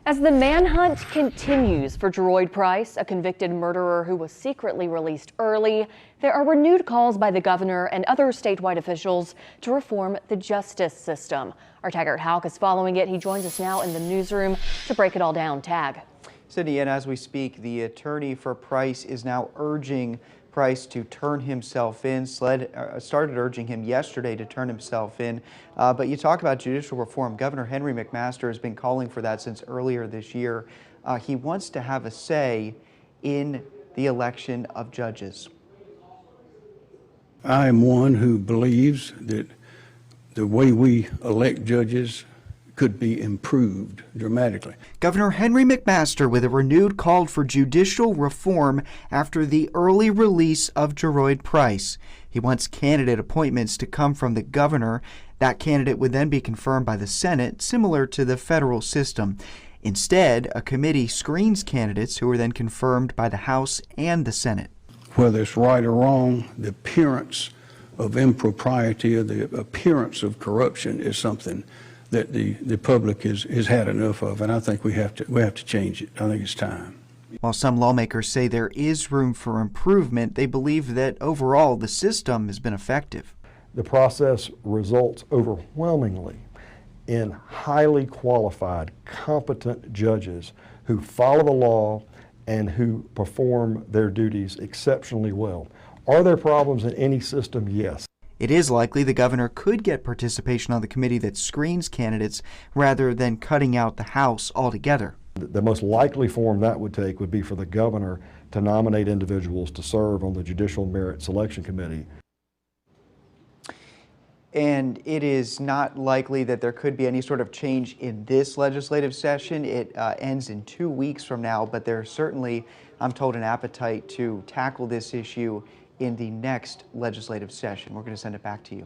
As the manhunt continues for Jeroid Price, a convicted murderer who was secretly released early, there are renewed calls by the governor and other statewide officials to reform the justice system. Our Taggart Houck is following it. He joins us now in the newsroom to break it all down. Tag. Cindy, and as we speak, the attorney for Price is now urging Price to turn himself in. Started urging him yesterday to turn himself in. But you talk about judicial reform. Governor Henry McMaster has been calling for that since earlier this year. He wants to have a say in the election of judges. I am one who believes that the way we elect judges could be improved dramatically. Governor Henry McMaster with a renewed call for judicial reform after the early release of Jeroid Price. He wants candidate appointments to come from the governor. That candidate would then be confirmed by the Senate, similar to the federal system. Instead, a committee screens candidates who are then confirmed by the House and the Senate. Whether it's right or wrong, the appearance of impropriety or the appearance of corruption is something that the public has had enough of, and I think we have to change it. I think it's time. While some lawmakers say there is room for improvement, they believe that overall the system has been effective. The process results overwhelmingly in highly qualified, competent judges who follow the law and who perform their duties exceptionally well. Are there problems in any system? Yes. It is likely the governor could get participation on the committee that screens candidates rather than cutting out the House altogether. The most likely form that would take would be for the governor to nominate individuals to serve on the Judicial Merit Selection Committee. And it is not likely that there could be any sort of change in this legislative session. It ends in 2 weeks from now, but there's certainly, I'm told, an appetite to tackle this issue in the next legislative session. We're going to send it back to you.